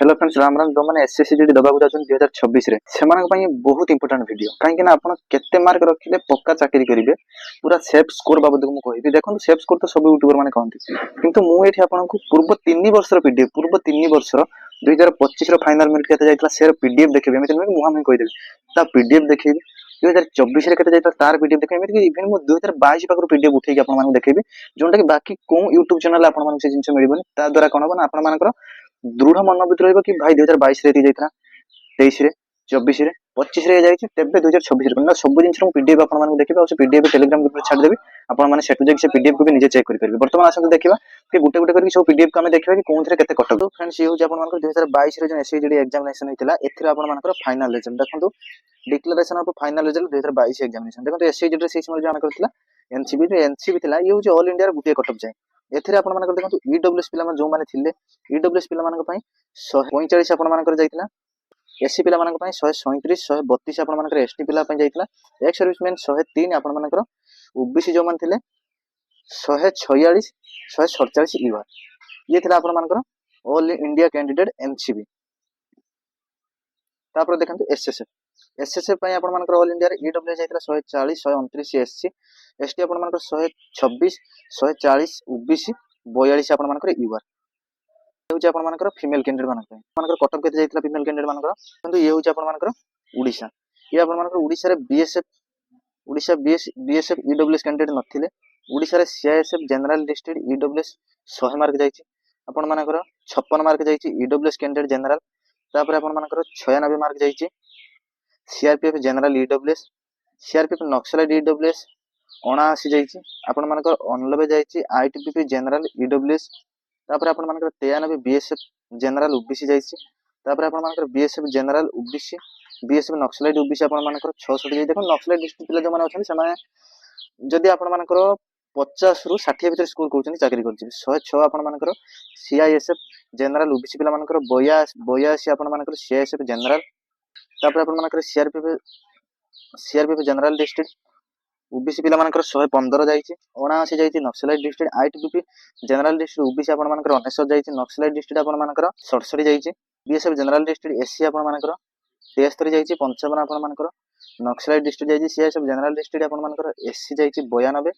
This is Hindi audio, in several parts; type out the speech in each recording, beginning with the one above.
हेलो फ्रेंड्स राम राम जो मैंने एसएससीडी दबाक चाहते 2026 रे सेमानक पई बहुत इंपोर्टेंट वीडियो कहीं ना आपण केते मार्क रखिले पक्का चाकरी करिवे पूरा सेफ स्कोर बाबद को कहबी देखो सेफ स्कोर तो सब यूट्यूबर माने कहंती किंतु मु एठी आपनको पूर्व 3 वर्ष रो पीडीएफ पूर्व 3 वर्ष रो 2025 रो फाइनल मिनिट केते जाइतला सेर पीडीएफ देखबे एमिति नुहे मुहा में कहि देबी ता पीडीएफ देखिबी 2024 रे केते जाइतला तार पीडीएफ देखबे एमिति इवन मु 2022 पाकर पीडीएफ उठेकी आपण माने देखबी जोंटा कि बाकी को यूट्यूब चैनल आपण माने से जिंस मिलिबनी ता द्वारा कोन बना आपण मानकर दृढ़ मनोवित रही कि भाई 2022 जाता 23 24 25 तेज 2026 सब जिन पीडीएफ आप देखिए पीडीएफ टेलीग्राम ग्रुप छाड़देवी आपने से पीडीएफ को भी निजे चेक करेंगे बर्तमान आसते देखा कि गोटे गोटे करके सब पीडीएफ को आम देखा कि कौन केते कट फ्रेंड्स ये हूँ 2022 जो एसएससीडी एग्जामिनेशन होता है फाइनल रिजल्ट देखो declaration of final result 2022 examination देखो एसएससीडी से समय जो करथिला एनसीबी थिला ये हूँ ऑल इंडिया गोटे कटअप जाए एथिरे आपण मानकर देखो ईडब्ल्यूएस पिला जो माने थिले ईडब्ल्यूएस पिला मानक पई 145 आपण मानकर जाइतिला एससी पिला मानक पई 137 132 आपण मानकर एसटी पिला पई जाइतिला एक्स सर्विसमैन 103 आपण मानकर ओबीसी जो मान थिले 146 147 ईवा ये थिला आपण मानकर ऑल इंडिया कैंडिडेट एनसीबी तापर देखंतु एसएसएफ पई आपण मानकर ऑल इंडिया रे ईडब्ल्यूएस जाइतिला 140 129 एससी एसटी आपण मानकर 126 140 ओबीसी 42 आपण मानकर ईवा ये आपण मानकर फीमेल कैंडिडेट मानकर कटअप केते जाइतिला फीमेल कैंडिडेट मानकर किंतु ये होची आपण मानकर ओडिशा ये आपण मानकर ओडिशा रे बीएसएफ ईडब्ल्यूएस कैंडिडेट नथिले ओडिशा रे CISF general district EWS 100 mark जाइछि आपण मानकर 56 मार्क जाइछि ईडब्ल्यूएस कैंडिडेट जनरल तापर आपण मानकर 96 मार्क जाइछि CRPF general EWS CRPF naxalite EWS 79 जाइछि आपण मानकर 89 जाइछि आईटीबीपी जनरल ईडब्ल्यूएस तापर आपण मानकर 93 बीएसएफ जनरल ओबीसी जाइछि तापर आपण मानकर BSF general OBC BSF naxalite OBC आपण मानकर 66 जाइ देखो नक्सलाइट डिस्ट्रिक्ट पिला जो माने अछन से माने जदी आपण मानकर 50 रु 60 भीतर स्कोर करछन चाकरी करछि 106 आपण मानकर सीआईएसएफ जनरल ओबीसी पिला मानकर 82 आपण मानकर सीआईएसएफ जनरल तापर आपण मानकर सीआरपीएफ जनरल डिस्ट्रिक्ट ओबीसी पिला मानकर 115 जाइछि 79 जाइछि naxalite district ITBP general district OBC आपण मानकर 19 जाइछि नक्सलाइट डिस्ट्रिक्ट आपण मानकर 67 जाइछि बीएसएफ जनरल डिस्ट्रिक्ट एससी आपण मानकर 73 जाइछि 55 आपण मानकर नक्सलाइट डिस्ट्रिक्ट जाइछि सीआईएसएफ जनरल डिस्ट्रिक्ट आपण मानकर एससी जाइछि 92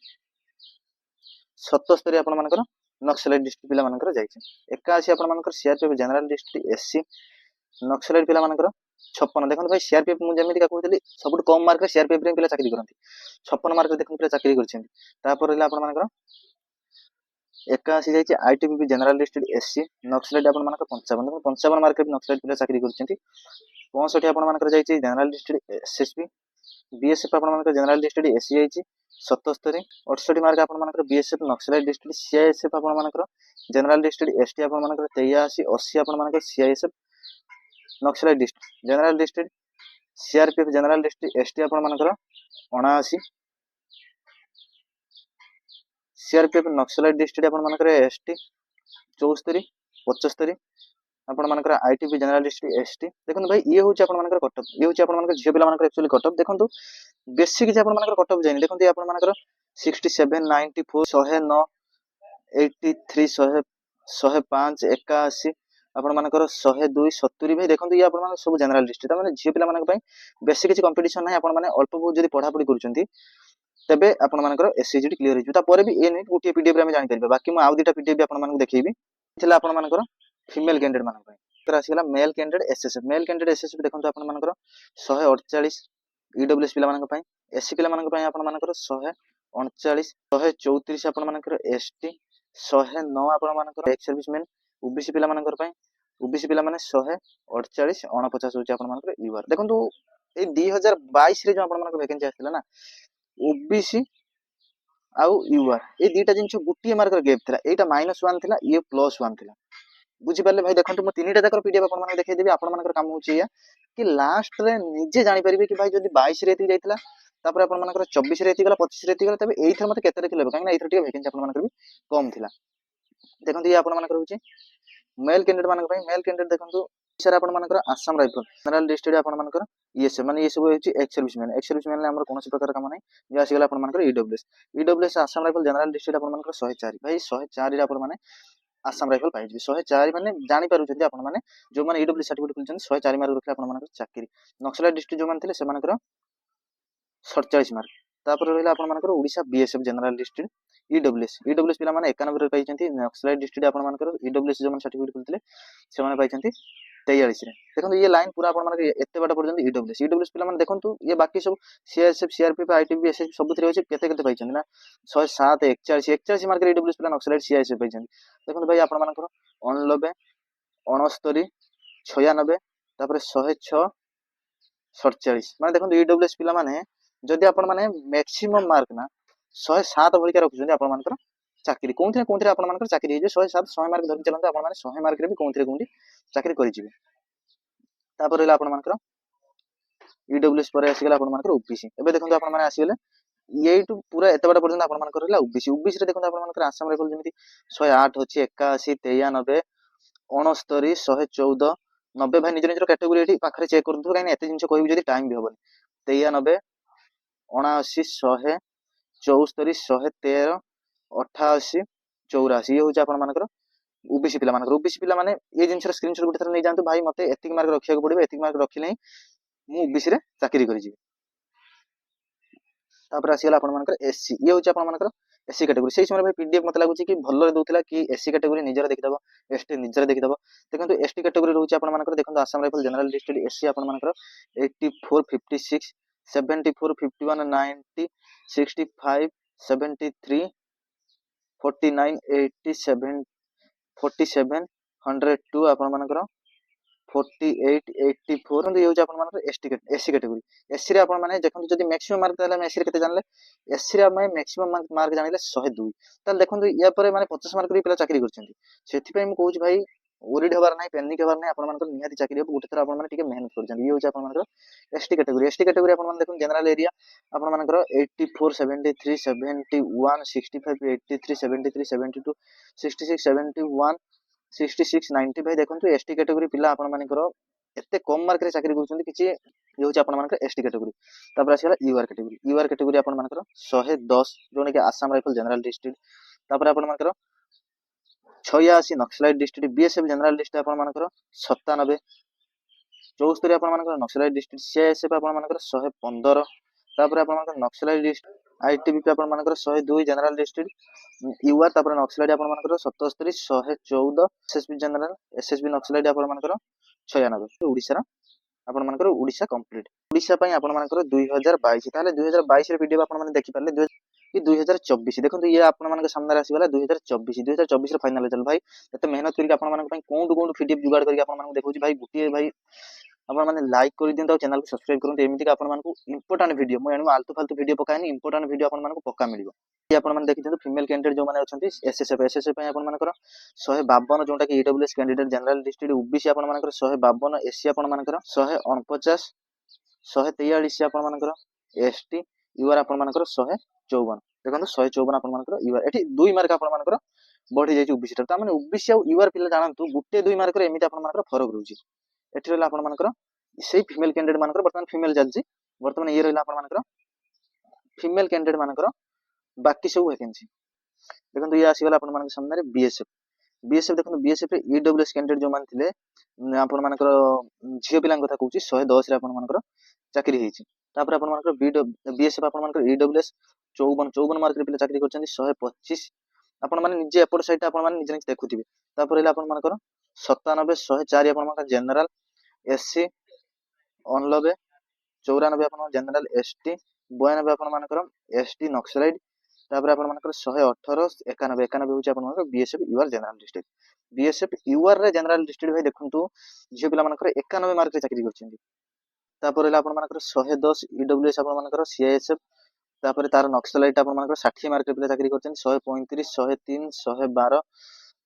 77 आपण मानकर नक्सलाइट डिस्ट्रिक्ट पिला मानकर जाइछि 81 आपण मानकर CRPF general district SC naxalite पिला मानकर 56 देखो भाई सीआरपीएफ मु जेमिति का कहतली सबुठ कम मार्क सीआरपीएफ रे पिला चाकरी करंती 56 मार्क देखो पिला चाकरी करछन तापर रहला आपण मानकर 81 जाइछि ITBP general district SC naxalite आपण मानकर 55 मार्क नक्सलाइट पिला चाकरी करछंती 65 आपण मानकर जाइछि जनरल डिस्ट्रिक्ट एसएसपी बीएसएफ आपण मानकर जनरल डिस्ट्रिक्ट एससी जाइछि 77 68 मार्क आपण मानकर बीएसएफ नक्सलाइट डिस्ट्रिक्ट सीआईएसएफ आपण मानकर जनरल डिस्ट्रिक्ट एसटी आपण मानकर 83 80 आपण मानकर CISF naxalite district general district CRPF general district ST आपण मानकर 79 सीआरपीएफ नक्सलाइट डिस्ट्रिक्ट आपण मानकर एसटी 74 75 आपण मानकर आईटीबी जनरल डिस्ट्रिक्ट एसटी देखो भाई ये होची आपण मानकर कटअप ये होची आपण मानकर झियो पिला मानकर एक्चुअली कटअप देखो बेसिक जे आपण मानकर कटअप जाइन देखो आपण मानकर 67 94 109 83 100 105 81 आपण मानकर 102 70 भाई देखो ये आपण मानकर सब जनरल डिस्ट्रिक्ट माने झियो पिला मानक पई बेसिक किछि कंपटीशन नै आपण माने अल्प बहुत जदी पढा पढी करचंती तबे आपण मानकर एससीजीडी क्लियर हिजु ता परे भी ए नै गोटे पीडीएफ रे हम जानि परबे बाकी म आउ दुटा पीडीएफ भी आपण मानक देखैबी थिला आपण मानकर फीमेल कैंडिडेट मानक पई तर आसीला मेल कैंडिडेट एसएसएफ देखंतु आपण मानकर 148 ईडब्ल्यूएस पिला मानक पई एससी पिला मानक पई आपण मानकर 139 134 आपण मानकर एसटी 109 आपण मानकर एक्स सर्विसमैन ओबीसी पिला मानकर पई ओबीसी पिला माने 148 49 होची आपण मानकर ईवार देखंतु ए 2022 रे जो आपण मानकर वैकेंसी आथिला ना ओबीसी आउ यूआर ए दीटा जिंस गुटिए मार्कर गैप थिला एटा -1 थिला ये +1 थिला बुझी पाले भाई देखंतु म तीनटा जाकर पीडीएफ आपण माने देखै देबी आपण मानकर काम होची या कि लास्ट रे निजे जानि परिबे कि भाई जदी 22 रे एति जाइतिला तापर आपण मानकर 24 रे एति गला 25 रे एति गला तबे एइथर मते केते रे लेबे काहे ना एइथर टिके वैकेंसी आपण मानकर भी कम थिला देखंतु ये आपण मानकर होची मेल कैंडिडेट मानक भाई मेल कैंडिडेट देखंतु सर आपण मानकर आसाम राइफल जनरल डिस्ट्रिक्ट आपण मानकर ईएसए माने ये सब होची एक्स सर्विसमैन ले हमर कोनोसी प्रकार काम नै जे आसी गला आपण मानकर EWS Assam rifle general district आपण मानकर 104 भाई 104 रे आपण माने आसाम राइफल पाइबे 104 माने जानि पारुछन्ती आपण माने जो माने ईडब्ल्यू सर्टिफिकेट खुलछन 104 मार्क रखले आपण मानकर चाकरी नक्सलाइट डिस्ट्रिक्ट जो माने थिले से मानकर 47 मार्क तापर रहला आपण मानकर Odisha BSF general district EWS पिला माने 91 रे पाइछन्ती नक्सलाइट डिस्ट्रिक्ट आपण मानकर ईडब्ल्यूएस जो माने सर्टिफिकेट खुलथिले से माने पाइछन्ती 43 रे देखंतु ये लाइन पूरा आपण मानकर एते बाटा पर्यंत ईडब्ल्यूएस पिला माने देखंतु ये बाकी सब सीएसएफ सीआरपीएफ आईटीबी एसएस सब थरे होछि केते केते पाइछन्ती ना 107 41 मार्क ईडब्ल्यूएस पिला नक्सलाइट सीआईएसएफ पाइछन्ती देखंतु भाई आपण मानकर 89 69 96 तापर 106 47 माने देखंतु ईडब्ल्यूएस पिला माने जदि आपण माने मैक्सिमम मार्क ना 107 भलिका रखुछन्ती आपण मानकर चाकरी कोनथे आपण मानकर चाकरी हे 107 100 मार्क धरि चलंत आपण माने 100 मार्क रे भी कोनथे चाकरी करि जिवे तापर रहला आपण मानकर ईडब्ल्यूएस पर आसी गेला आपण मानकर ओबीसी एबे देखंतु आपण माने आसी गेले एटू पूरा एते बडा पर्यंत आपण मानकर रहला ओबीसी रे देखंतु आपण मानकर आसाम राइफल जेमिति 108 होछि 81 93 69 114 90 भाई निज निजर कैटेगरी एठी पाखरे चेक करथु काई एते जिंस कहबी जदी टाइम भी होबनी 93 79 100 74 113 88 84 ये होछि आपण मानकर ओबीसी पिला माने ये जिंस स्क्रीनशॉट गुटे थर नै जानतु भाई मते एतिक मार्क रखिया को पड़िबे एतिक मार्क रखिले मु ओबीसी रे चाकरी करि जिवे तापर आसी गेला आपण मानकर एससी ये होछि आपण मानकर एससी कैटेगरी सेही समय भाई पीडीएफ मते लागुछि कि भल्लो रे दोथिला कि एससी कैटेगरी निजर देखिदबो एसटी निजर देखिदबो देखंतु एसटी कैटेगरी रहउछि आपण मानकर देखंतु Assam rifle general district SC आपण मानकर 84 56 74 51 90 65 73 49 87 47 102 आपण मानकर 48 84 ये होछि आपण मानकर एससी कैटेगरी एससी रे आपण माने देखंतु जदी मैक्सिमम मार्क ताले हम एससी रे केते जानले एससी रे हम मैक्सिमम मार्क जानिले 102 ताले देखंतु या परे माने 50 मार्क रे पिला चाकरी करछन्ती सेथि पय हम कहूछि भाई ओरिड हबार नाही पैनिक हबार नाही आपण मानकर निहाती चाकरी हो गुटे थर आपण माने टिके मेहनत करछन्ती ये होछि आपण मानकर एसटी कैटेगरी आपण माने देखन जनरल एरिया आपण मानकर 84 73 71 65 83 73 72 66 71 66 90 भाई देखंतु एसटी कैटेगरी पिला आपण मानकर एते कम मार्क रे चाकरी करछन्ती किछि ये होछि आपण मानकर एसटी कैटेगरी तापर आसीला यूआर कैटेगरी आपण मानकर 110 जोने कि आसाम राइफल जनरल डिस्ट्रिक्ट तापर आपण मानकर 86 naxalite district BSF general district आपण मानकर 97 74 आपण मानकर नक्सलाइट डिस्ट्रिक्ट सीआईएसएफ आपण मानकर 115 तापर आपण मानकर नक्सलाइट डिस्ट्रिक्ट आईटीबीपी आपण मानकर 102 जनरल डिस्ट्रिक्ट यूआर तापर नक्सलाइट आपण मानकर 77 114 एसएसबी नक्सलाइट आपण मानकर 96 ओडिसा आपण मानकर ओडिसा कंप्लीट ओडिसा पय आपण मानकर 2022 ताले 2022 रे वीडियो आपण माने देखि पारले कि 2024 देखंतु ये आपण मानक सामने आसी वाला 2024 रे फाइनल चल भाई एते मेहनत करके आपण मानक पय कोन पीडीएफ जुगाड़ करके आपण मानक देखौछि भाई गुटिए भाई आपण माने लाइक कर दियंत चैनल को सब्सक्राइब करंत एमिति का आपण मानक इंपोर्टेंट वीडियो म एनु आलतू फालतू वीडियो पकायनी इंपोर्टेंट वीडियो आपण मानक पक्का मिलिबो ये आपण माने देखिथु फीमेल कैंडिडेट जो माने अछंती एसएसएफ पय आपण मानकर 152 जोंटा कि EWS candidate general district OBC आपण मानकर 152 एससी आपण मानकर 149 143 आपण मानकर एसटी यूआर आपण मानकर 154 देखंतु 154 आपण मानकर यूआर एठी 2 मार्क आपण मानकर बढ़ी जाई ओबीसी ता माने ओबीसी आ यूआर पिला जानंतु गुटे 2 मार्क रे एमिति आपण मानकर फरक रहउची एठी रहला आपण मानकर सेही फीमेल कैंडिडेट मानकर वर्तमान फीमेल जालजी वर्तमान ये रहला आपण मानकर फीमेल कैंडिडेट मानकर बाकी सब वैकेंसी देखंतु ये आसी गला आपण मानकर सामने रे बीएसएफ देखंतु बीएसएफ रे ईडब्ल्यूएस कैंडिडेट जो मान थिले आपण मानकर झियो पिलांग कथा कहूची 110 रे आपण मानकर चाकरी हेची तापर आपण मानकर बीएसएफ आपण मानकर ईडब्ल्यूएस 54 मार्क रे पिला चाकरी करछन्ती 125 आपण माने निजे एपोर्ट साइड आपण माने निजे देखुथिबे तापर एला आपण मानकर 97 104 आपण मानकर जनरल एससी 89 94 आपण जनरल एसटी 92 आपण मानकर एसटी नक्सलाइट तापर आपण मानकर 118 91 होची आपण मानकर BSF UR general district BSF UR रे जनरल डिस्ट्रिक्ट भाई देखंतु जे पिला मानकर 91 मार्क रे चाकरी करछन्ती तापर एला आपण मानकर 110 ईडब्ल्यूएस आपण मानकर सीआईएसएफ तापर तार नक्सलाइट आपण मानकर 60 मार्क रे पिला चाकरी करछन्ती 135 103 112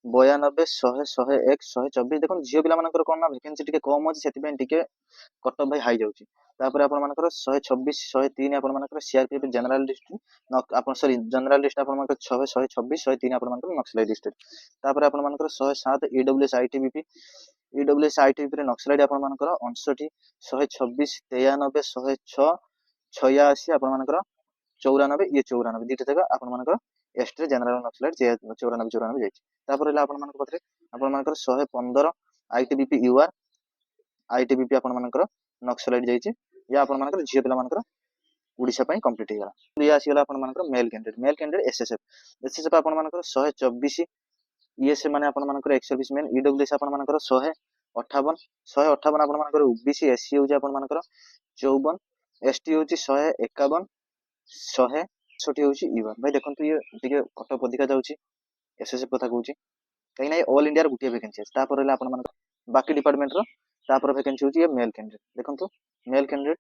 92 100 101 124 देखो झियो पिला मानकर कोन ना वैकेंसी टिके कम अछि सेति पे टिके कट ऑफ भाई हाई जाउची तापर आपण मानकर 126 103 आपण मानकर सीआरपीएफ जनरल डिस्ट्रिक्ट आपण सॉरी जनरल लिस्ट आपण मानकर 6 126 103 आपण मानकर नक्सलाइट डिस्ट्रिक्ट तापर आपण मानकर 107 ईडब्ल्यूएस आईटीबीपी रे नक्सलाइट आपण मानकर 59 126 93 106 86 आपण मानकर 94 ये 94 दिटा जगह आपण मानकर एसटी जनरल नक्सलाइट 94 जाइए। तापर आपंकर 115 आईटीबीपी यूआर आईटीबीपी आपंकर नक्सलाइट जाइए या आपंकर झील पिला ओडिशा कंप्लीट हो गला। ये आसीगला आपंकर मेल कैंडिडेट एसएसएफ आपंकर 124 ईएसए माने आपंकर एक्स सर्विस मैन ईडब्ल्यूएस आपंकर 158 आपंकर ओबीसी एससी होची आपंकर 54 एसटी होची 151 160 होची ईवन। भाई देखंतु ये टिके कटअप अधिका जाउची एसएसएफ कथा कहूची कहीं ना ऑल इंडिया गुटे वैकेंसी अछि। तापर रहला आपन बाकी डिपार्टमेंट रो तापर वैकेंसी होची ये मेल कैंडिडेट। देखंतु मेल कैंडिडेट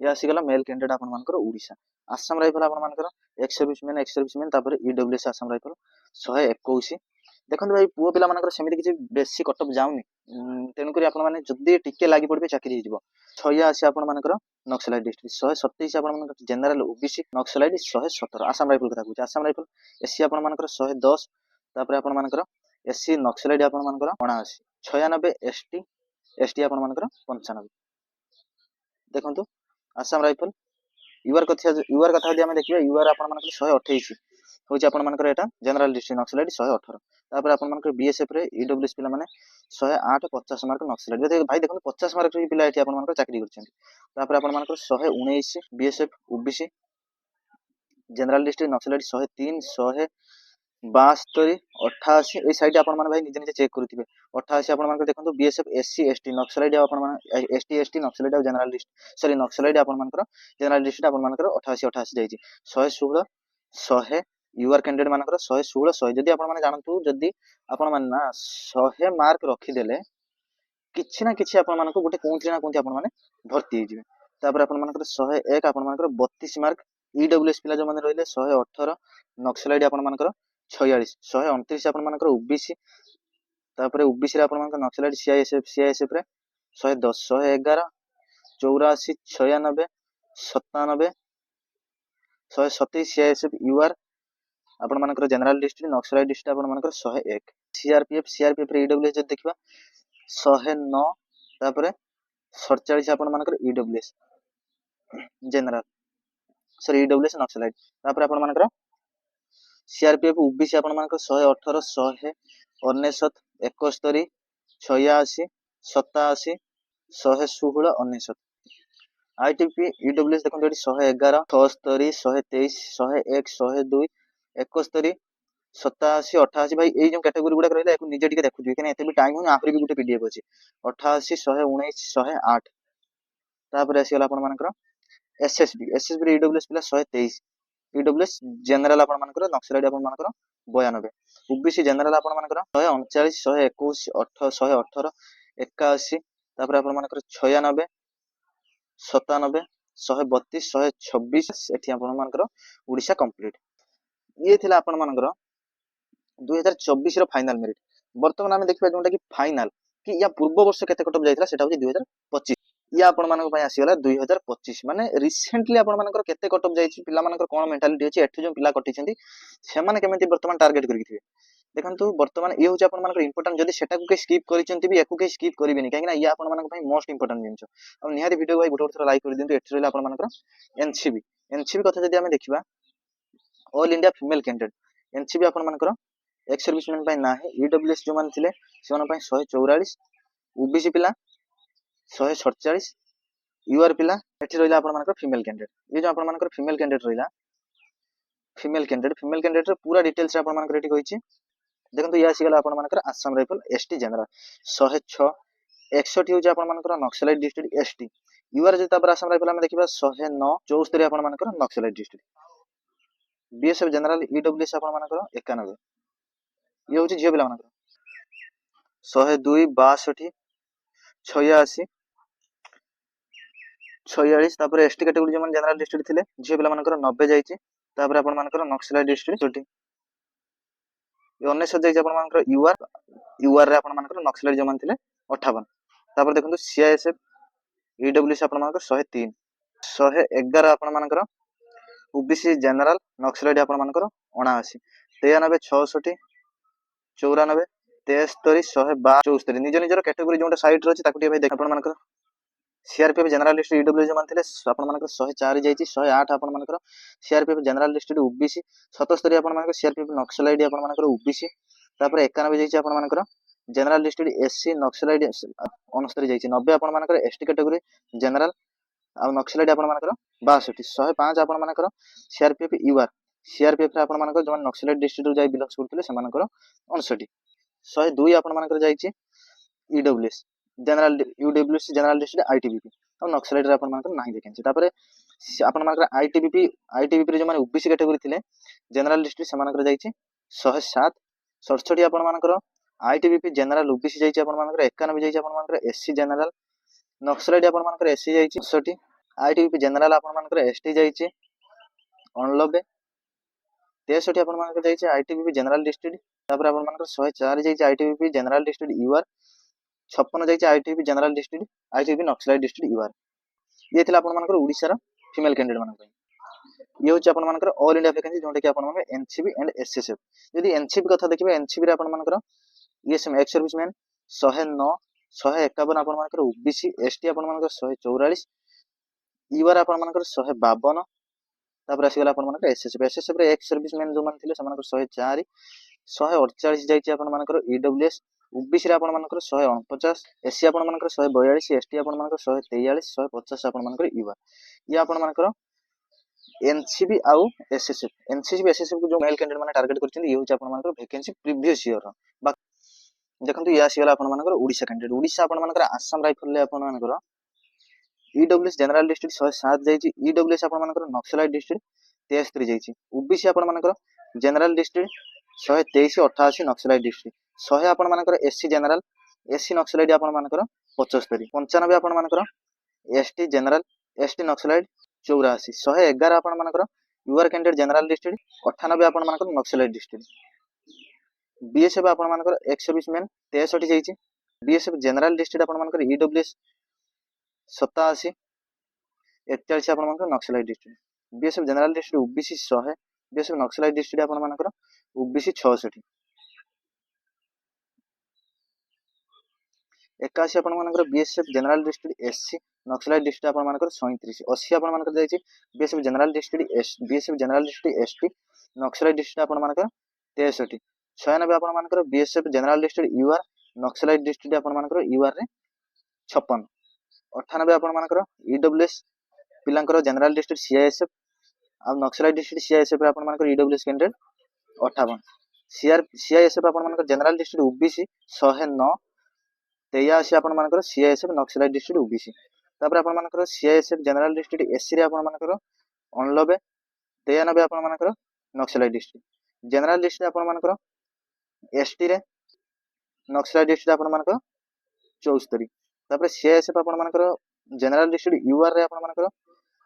ये आसीगला मेल कैंडिडेट आपन मानकर ओडिशा। आसाम राइफल आपन मानकर एक्स सर्विसमैन तापर ईडब्ल्यूएस आसाम राइफल 121। देखंतु भाई पुओ पिला मानकर सेमिति किछि बेसी कटअप जाउनी तेनु करी आपन माने जदी टिके लागि पड़बे चाकरी हि जिवो। 86 आपन मानकर नक्सलाइट डिस्ट्रिक्ट 127 आपन मानकर general OBC naxalite 117 Assam rifle कथा कहूची। आसाम राइफल एससी आपन मानकर 110 तापर आपन मानकर एससी नक्सलाइट आपन मानकर 79 96 एसटी आपन मानकर 95। देखंतु आसाम राइफल यूआर कथा यदि आम देखिए यूआर आपन मानकर 128 होची आपन मानकर एटा जनरल डिस्ट्रिक्ट नक्सलाइट 118। तापर आपन मानकर बीएसएफ रे ईडब्ल्यूएस पिला माने 108 50 मार्क नक्सलाइट जदि भाई देखो 50 मार्क रे पिला एठी आपन मानकर चाकरी करछन्ती। तापर आपन मानकर 119 BSF OBC general district naxalite 103 172 88 ए साइड आपन माने भाई निजे निजे चेक करूथिबे। 88 आपन मानकर देखंतु बीएसएफ एससी एसटी नक्सलाइट आपन माने एसटी नक्सलाइट और जनरल डिस्ट्रिक्ट सॉरी नक्सलाइट आपन मानकर जनरल डिस्ट्रिक्ट आपन मानकर 88 जाइछि। 116 100 यूआर कैंडिडेट मानकर 116 100 जदि आपन माने जानतु जदि आपन माने ना 100 मार्क रखि देले किछि ना किछि आपन मानको गोटे कोंथि ना कोंथि आपन माने भर्ती हे जिवे। तापर आपन मानकर 101 आपन मानकर 32 मार्क ईडब्ल्यूएस पिला जो माने रहिले 118 नक्सलाइट आपन मानकर 46 129 आपन मानकर ओबीसी तापर ओबीसी रे आपन मानकर नक्सलाइट सीआईएसएफ रे 110 111 84 96 97 127 सीआईएसएफ यूआर आपन मानकर जनरल डिस्ट्रिक्ट नक्सलाइट डिस्ट्रिक्ट आपन मानकर 101 सीआरपीएफ रे ईडब्ल्यूएस जब देखिबा 109 तापर 47 आपन मानकर EWS general sorry EWS naxalite तापर आपन मानकर सीआरपीएफ ओबीसी आपन मानकर 118 100 99 71 86 87 116 99 आईटीपी ईडब्ल्यूएस देखो 111 76 123 101 102 71 87 88 भाई ए जो कैटेगरी गुडा रहला एको निजे टिके देखु दिए कने एते भी टाइम हो आफरी भी गुटे पीडीएफ अछि 88 119 108 तापर आसी गला आपन मानकर एसएसबी रे ईडब्ल्यूएस पिला 123 ईडब्ल्यूएस जनरल आपन मानकर नक्सलाइट आपन मानकर 92 ओबीसी जनरल आपन मानकर 139 121 118 81 तापर आपन मानकर 96 97 132 126 एठी आपन मानकर ओडिशा कंप्लीट। ये थिला आपन मानकर 2024 रो फाइनल मेरिट। वर्तमान आमे देखिबा जोंटा कि फाइनल कि या पूर्व वर्ष केते कटअप जाइतला सेटा होची 2025 या आपण मानक पय आसी गला 2025 माने रिसेंटली आपण मानकर केते कटअप जाइछि पिला मानकर कोन मेंटालिटी अछि एठु जो पिला कटि छथि से माने केमिति वर्तमान टारगेट करि थिबे। देखंतु वर्तमान ये होची आपण मानकर इंपोर्टेंट जदि सेटा को के स्किप करिसंती भी एको के स्किप करिबेनी काहे ना या आपण मानक पय मोस्ट इंपोर्टेंट जिंस अब निहारी वीडियो भाई गोटे लाइक कर दिंतु एठु रहला आपण मानकर एनसीबी कथा जदि आमे देखिबा all India female candidate NCB आपण मानकर एक्स सर्विसमैन पय ना है ईडब्ल्यूएस जो मान थिले सेवन पय 144 ओबीसी पिला 147 यूआर पिला एठी रहला आपण मानकर फीमेल कैंडिडेट। ये जो आपण मानकर फीमेल कैंडिडेट रहला फीमेल कैंडिडेट रे पूरा डिटेल्स आपण मानकर एठी कहिछि। देखंतु या आसी गला आपण मानकर आसाम राइफल एसटी जनरल 106 61 होची आपण मानकर नक्सलाइट डिस्ट्रिक्ट एसटी यूआर जे तापर आसाम राइफल हम देखिबा 109 74 आपण मानकर naxalite district BSF general EWS आपण मानकर 91 ये होची जियो पिला मानकर 102 62 86 46 तापर एसटी कैटेगरी जो जनरल डिस्ट्रिक्ट थिले जियो पिला मानकर 90 जाइछि। तापर आपण मानकर नक्सलाइट डिस्ट्रिक्ट 30 ये 19 जाइछि आपण मानकर यूआर रे आपण मानकर नक्सलाइट जो मान थिले 58 तापर देखंतु सीआईएसएफ ईडब्ल्यूएस आपण मानकर 103 111 आपण मानकर ओबीसी जनरल नक्सलाइट आपण मानकर 79 93 66 94 73 162 74 निज निजर कैटेगरी जोंटा साइट रहछि ताकु भाई देख आपण मानकर सीआरपीएफ जनरल लिस्ट ईडब्ल्यू जो थे आप 104 जाइए 108 आप सीआरपीएफ जनरल लिस्ट ओबीसी 77 आप सीआरपीएफ नक्सलाइट आप ओबीसी 91 जाइए आप जनरल लिस्ट एससी नक्सलाइट 69 जाइए 90 आप एसटी कैटेगरी जनरल आ नक्सलाइट आप 62 105 आप सीआरपीएफ यूआर सीआरपीएफ आप जो नक्सलाइट डिस्ट्रिक्ट जाए बिलंग्स करते 59 102 आप जाइए EWS general UWS general district ITBP और नक्सलाइट रे आपण मानकर नाही वैकेंसी तापर आपण मानकर आईटीबीपी रे जो माने ओबीसी कैटेगरी थिले जनरल डिस्ट्रिक्ट से मानकर जाइए 107 67 आपण मानकर आईटीबीपी जनरल ओबीसी जाइए आपण मानकर 91 जाइए आपण मानकर एससी जनरल नक्सलाइट आपण मानकर एससी जाइए 60 आईटीबीपी जनरल आपण मानकर एसटी जाइए 89 63 आपण मानकर जाइए आईटीबीपी जनरल डिस्ट्रिक्ट तापर आपण मानकर 104 जाइए आईटीबीपी जनरल डिस्ट्रिक्ट यूआर 56 जाइए ITB general district ITB naxalite district UR ये थिला आपण मानकर ओडिसा रा फीमेल कैंडिडेट मान ये होची आपण मानकर ऑल इंडिया वैकेंसी जोंटा कि आपण मानकर एनसीबी एंड एसएसएफ यदि एनसीबी कथा देखिबे एनसीबी रे आपण मानकर ईएसएम एक्स सर्विसमैन 109 151 आपण मानकर ओबीसी एसटी आपण मानकर 144 यूआर आपण मानकर 152 तापर आसीगला आपण मानकर एसएसएफ एसएसएफ रे एक्स सर्विसमैन जो मान थिले से मानकर 104 148 जाइए आपण मानकर ईडब्ल्यूएस ओबीसी रे आपण मानकर 149 एससी आपण मानकर 142 एसटी आपण मानकर 143 150 आपण मानकर यूआर ये आपण मानकर एनसीबी आउ एसएसएफ एनसीबी एसएसएफ को जो मेल कैंडिडेट माने टारगेट करछन ये होची आपण मानकर वैकेंसी प्रीवियस ईयर रो देखंतु ये आसीगला आपण मानकर ओडिसा कैंडिडेट ओडिसा आपण मानकर आसाम राइफल ले आपण मानकर ईडब्ल्यूएस जनरल डिस्ट्रिक्ट 107 जाइए ईडब्ल्यूएस आपण मानकर नक्सलाइट डिस्ट्रिक्ट 73 जाइए ओबीसी आपण मानकर जनरल डिस्ट्रिक्ट 123 88 नक्सलाइट डिस्ट्रिक्ट 100 आपण मानकर एससी जनरल एससी नक्सलाइट आपण मानकर 75 95 आपण मानकर एसटी जनरल एसटी नक्सलाइट 84 111 आपण मानकर यूआर कैंडिडेट जनरल डिस्ट्रिक्ट 98 आपण मानकर नक्सलाइट डिस्ट्रिक्ट बीएसएफ आपण मानकर एक्स सर्विसमैन 63 जाइए बीएसएफ जनरल डिस्ट्रिक्ट आपण मानकर ईडब्ल्यूएस 87 41 आपण मानकर naxalite district BSF general district OBC 100 BSF naxalite district आपण मानकर ओबीसी 66 81 आपण मानकर BSF general district SC naxalite district आपण मानकर 37 80 आपण मानकर जाइए BSF general district S BSF general district ST naxalite district आपण मानकर 63 96 आपण मानकर BSF general district UR naxalite district आपण मानकर यूआर रे 56 98 आपण मानकर ईडब्ल्यूएस पिलांकर जनरल डिस्ट्रिक्ट सीआईएसएफ आ नक्सलाइट डिस्ट्रिक्ट सीआईएसएफ रे आपण मानकर ईडब्ल्यूएस कैंडिडेट 58 सीआईएसएफ आपण मानकर जनरल डिस्ट्रिक्ट ओबीसी 109 83 आपण मानकर सीआईएसएफ नक्सलाइट डिस्ट्रिक्ट ओबीसी तापर आपण मानकर सीआईएसएफ जनरल डिस्ट्रिक्ट एससी रे आपण मानकर 89 93 आपण मानकर नक्सलाइट डिस्ट्रिक्ट जनरल डिस्ट्रिक्ट आपण मानकर एसटी रे नक्सलाइट डिस्ट्रिक्ट आपण मानकर 74 तापर सीआईएसएफ आपण मानकर जनरल डिस्ट्रिक्ट यूआर रे आपण मानकर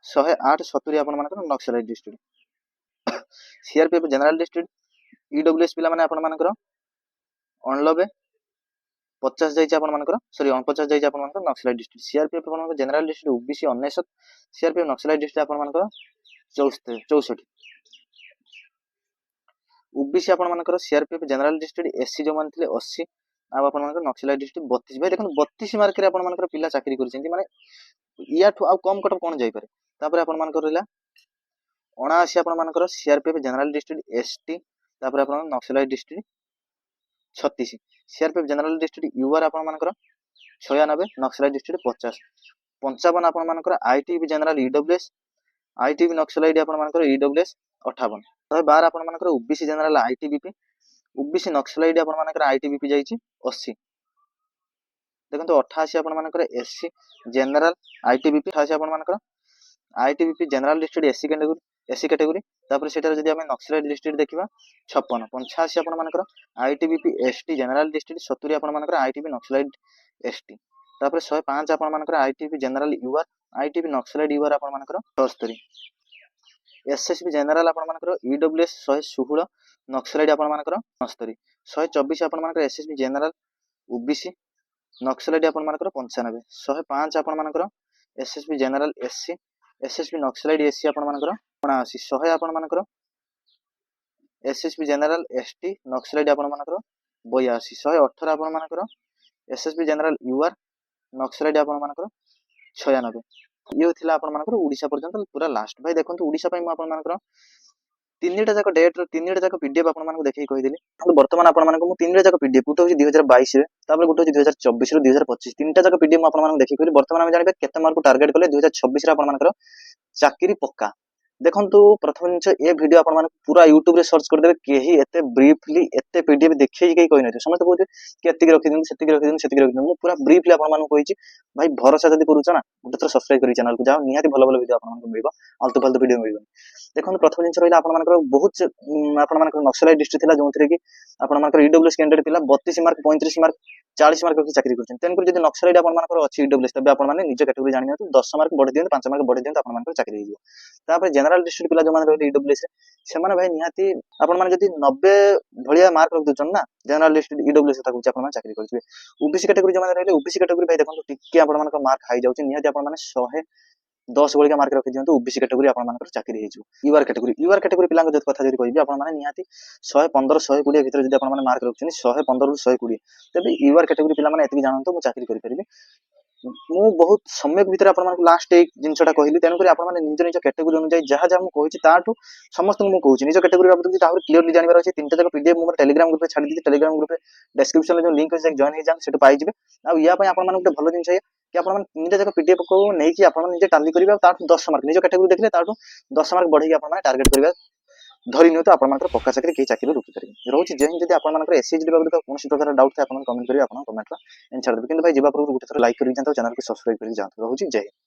108 70 आपण मानकर naxalite district CRPF general district EWS पिला माने आपण मानकर 89 50 जाइए आपण मानकर सॉरी 49 जाइए आपण मानकर नक्सलाइट डिस्ट्रिक्ट सीआरपीएफ आपण मानकर general district OBC 99 CRPF naxalite district आपण मानकर 64 ओबीसी आपण मानकर सीआरपीएफ जनरल डिस्ट्रिक्ट एससी जो मानथिले 80 आ आपण मानकर नक्सलाइट डिस्ट्रिक्ट 32 भाई देखन 32 मार्क रे आपण मानकर पिला चाकरी करछन्ती माने या ठु आ कम कट कोन जाई पारे तापर आपण मानकर रहला 79 आपण मानकर सीआरपीएफ जनरल डिस्ट्रिक्ट एसटी तापर आपण naxalite district 36 CRPF general district UR आपण मानकर 96 नक्सलाइट डिस्ट्रिक्ट 50 55 आपण मानकर ITB general EWS ITB naxalite आपण मानकर ईडब्ल्यूएस 58 12 आपण मानकर OBC general ITBP OBC naxalite आपण मानकर आईटीबीपी जाईची 80 देखंतु 88 आपण मानकर एससी जनरल आईटीबीपी 88 आपण मानकर ITBP general district SC category तापर सेटार जदी हम नक्सलाइट डिस्ट्रिक्ट देखिबा 56 85 आपण मानकर आईटीबीपी एसटी जनरल डिस्ट्रिक्ट 70 आपण मानकर आईटीबी नक्सलाइट एसटी तापर 105 आपण मानकर ITB general UR ITB naxalite UR आपण मानकर 73 एसएसबी जनरल आपण मानकर ईडब्ल्यूएस 116 नक्सलाइट आपण मानकर 69 124 आपण मानकर एसएसबी जनरल ओबीसी नक्सलाइट आपण मानकर 95 105 आपण मानकर SSB general SC SSB naxalite SC आपण मानकर 79 100 आपण मानकर एसएसबी जनरल एसटी नक्सलाइट आपण मानकर 82 118 आपण मानकर एसएसबी जनरल यूआर नक्सलाइट आपण मानकर 96 ଇଏ ଥିଲା ଆପଣମାନଙ୍କର ଓଡ଼ିଶା ପର୍ଯ୍ୟନ୍ତ ପୁରା ଲାଷ୍ଟ। ଭାଇ ଦେଖନ୍ତୁ ଓଡ଼ିଶା ପାଇଁ ମୁଁ ଆପଣମାନଙ୍କର ତିନିଟା ଯାକ ଡେଟ୍ର ତିନିଟା ଯାକ ପିଡିଏଫ୍ ଆପଣମାନଙ୍କୁ ଦେଖିକି କହିଦେଲି। କିନ୍ତୁ ବର୍ତ୍ତମାନ ଆପଣମାନଙ୍କୁ ମୁଁ ତିନିଟା ଯାକ ପିଡିଏଫ୍, ଗୋଟେ ହେଉଛି 2022ରେ, ତାପରେ ଗୋଟେ ହେଉଛି 2024ରୁ 2025, ତିନିଟା ଯାକ ପିଡିଏଫ୍ ମୁଁ ଆପଣମାନଙ୍କୁ ଦେଖିକି କହିଲି। ବର୍ତ୍ତମାନ ଆମେ ଜାଣିବା କେତେ ମାର୍କକୁ ଟାର୍ଗେଟ୍ କଲେ 2026ରେ ଆପଣମାନଙ୍କର ଚାକିରି ପକ୍କା। ଦେଖନ୍ତୁ ପ୍ରଥମ ଜିନିଷ, ଏ ଭିଡିଓ ଆପଣମାନଙ୍କୁ ପୁରା ୟୁଟ୍ୟୁବରେ ସର୍ଚ୍ଚ କରିଦେବେ, କେହି ଏତେ ବ୍ରିଫଲି ଏତେ ପିଡିଏଫ୍ ଦେଖେଇକି କେହି କହିନଥିବେ। ସମସ୍ତେ କହୁଥିବେ କି ଏତିକି ରଖିଦିଅନ୍ତୁ, ସେତିକି ରଖିଦିଅନ୍ତୁ, ସେତିକି ରଖିଦିଅନ୍ତୁ। ମୁଁ ପୁରା ବ୍ରିଫଲି ଆପଣମାନଙ୍କୁ କହିଛି। ଭାଇ ଭରସା ଯଦି କରୁଛ ନା, ଗୋଟେ ଥର ସବସ୍କ୍ରାଇବ କରି ଚ୍ୟାନେଲକୁ ଯାଅ, ନିହାତି ଭଲ ଭଲ ଭିଡିଓ ଆପଣମାନଙ୍କୁ ମିଳିବ, ଆଲତୁ ଫାଲତୁ ଭିଡିଓ ମିଳିବନି। ଦେଖନ୍ତୁ ପ୍ରଥମ ଜିନିଷ ରହିଲା ଆପଣମାନଙ୍କର ବହୁତ ଆପଣମାନଙ୍କର ନକ୍ସଲାଇଟ୍ ଡିଷ୍ଟ୍ରିକ୍ଟ ଥିଲା, ଯୋଉଥିରେ କି ଆପଣମାନଙ୍କର ଇଡବ୍ଲ୍ୟୁଏସ୍ କ୍ୟାଣ୍ଡିଡେଟ୍ ଥିଲା 32 ମାର୍କ, 35 ମାର୍କ, 40 ମାର୍କ ରଖି ଚାକିରି କରୁଛନ୍ତି। ତେଣୁକରି ଯଦି ନକ୍ସଲାଇଟ୍ ଆପଣମାନଙ୍କର ଅଛି ଇଡବ୍ଲ୍ୟୁଏସ୍, ତେବେ ଆପଣମାନେ ନିଜ କ୍ୟାଟେଗୋରୀ ଜାଣି ନିଅନ୍ତୁ, 10 ମାର୍କ ବଢେଇ ଦିଅନ୍ତୁ, 5 ମାର୍କ ବଢେଇ ଦିଅନ୍ତୁ, ଆପଣମାନଙ୍କର ଚାକିରି ହେଇଯିବ। ତାପରେ ଜେନେରାଲ ଡିଷ୍ଟ୍ରିକ୍ଟ ପିଲା ଯୋଉମାନେ ରହିଲେ ଇଡବ୍ଲ୍ୟୁଏସ୍ ରେ, ସେମାନେ ଭାଇ ନିହାତି ଆପଣମାନେ ଯଦି 90 ଭଳିଆ ମାର୍କ ରଖିଦଉଛନ୍ତି ନା, ଜେନେରାଲ ଡିଷ୍ଟ୍ରିକ୍ଟ ଇଡବ୍ଲ୍ୟୁଏସ୍ କଥା କହୁଛି, ଆପଣମାନେ ଚାକିରି କରିଯିବେ। ଓବିସି କ୍ୟାଟେଗୋରୀ ଯୋଉମାନେ ରହିଲେ, ଓବିସି କ୍ୟାଟେଗୋରୀ ଭାଇ ଦେଖନ୍ତୁ ଟିକେ ଆପଣମାନଙ୍କ ମାର୍କ ହାଇ ଯାଉଛି, ନିହାତି ଆପଣମାନେ 110 ଭଳିକା ମାର୍କ ରଖିଦିଅନ୍ତୁ, ଓବିସି କ୍ୟାଟେଗୋରୀ ଆପଣମାନଙ୍କର ଚାକିରି ହେଇଯିବ। ୟୁଆର କ୍ୟାଟେଗୋରୀ ପିଲାଙ୍କ କଥା ଯଦି କହିବି, ଆପଣମାନେ ନିହାତି 115 120 ଭିତରେ ଯଦି ଆପଣମାନେ ମାର୍କ ରଖୁଛନ୍ତି, 115ରୁ 120, ତେବେ ୟୁଆର କ୍ୟାଟେଗୋରୀ ପିଲାମାନେ ଏତିକି ଜାଣନ୍ତୁ, ମୁଁ ଚାକିରି କରିପାରିବି। ମୁଁ ବହୁତ ସମୟ ଭିତରେ ଆପଣମାନଙ୍କୁ ଲାଷ୍ଟ ଏଇ ଜିନିଷଟା କହିଲି। ତେଣୁକରି ଆପଣମାନେ ନିଜ ନିଜ କ୍ୟାଟେଗୋରୀ ଅନୁଯାୟୀ ଯାହା ଯାହା ମୁଁ କହୁଛି, ତାଠୁ ସମସ୍ତଙ୍କୁ ମୁଁ କହୁଛି ନିଜ କ୍ୟାଟେଗୋରୀ ବାବଦକୁ ତାପରେ କ୍ଲିୟରଲି ଜାଣିବାର ଅଛି। ତିନିଟା ଯାକ ପିଡିଏଫ୍ ମୁଁ ଟେଲିଗ୍ରାମ ଗ୍ରୁପରେ ଛାଡ଼ି ଦେଇଛି। ଟେଲିଗ୍ରାମ ଗ୍ରୁପରେ ଡେସ୍କ୍ରିପସନରେ ଯୋଉ ଲିଙ୍କ ଅଛି, ଜଏନ୍ ହେଇଯାଆନ୍ତୁ, ସେଠୁ ପାଇଯିବେ। ଆଉ ୟା ପାଇଁ ଆପଣମାନଙ୍କୁ ଗୋଟେ ଭଲ ଜିନିଷ ଏଇଆ କି ଆପଣମାନେ ତିନିଟା ଯାକ ପିଡିଏଫ୍ କୁ ନେଇକି ଆପଣ ନିଜେ ଟାଲି କରିବେ, ଆଉ ତାଠୁ 10 ମାର୍କ ନିଜ କ୍ୟାଟେଗୋରୀ ଦେଖିଲେ ତାଠୁ 10 ମାର୍କ ବଢେଇକି ଆପଣମାନେ ଟାର୍ଗେଟ କରିବା, ଧରି ନିଅନ୍ତୁ ଆପଣଙ୍କର ପକ୍କା ଚାକିରି କେହି ଚାକିରି ରୋକିପାରିବେ। ରହୁଛି ଜୟ ହିନ୍ଦ। ଯଦି ଆପଣଙ୍କର ଏସଏଚଡି ବାବଦରେ କୌଣସି ପ୍ରକାର ଡାଉଟ୍ ଥାଏ, ଆପଣ କମେଣ୍ଟ କରିବେ, ଆପଣ କମେଣ୍ଟର ଆନ୍ସର ଦେବେ। କିନ୍ତୁ ଭାଇ ଯିବା ପୂର୍ବରୁ ଗୋଟେ ଥର ଲାଇକ୍ କରିକି ଯାଆନ୍ତୁ, ଚ୍ୟାନେଲକୁ ସବସ୍କ୍ରାଇବ କରିକି ଯାଆନ୍ତୁ। ରହୁଛି ଜୟ ହିନ୍ଦ।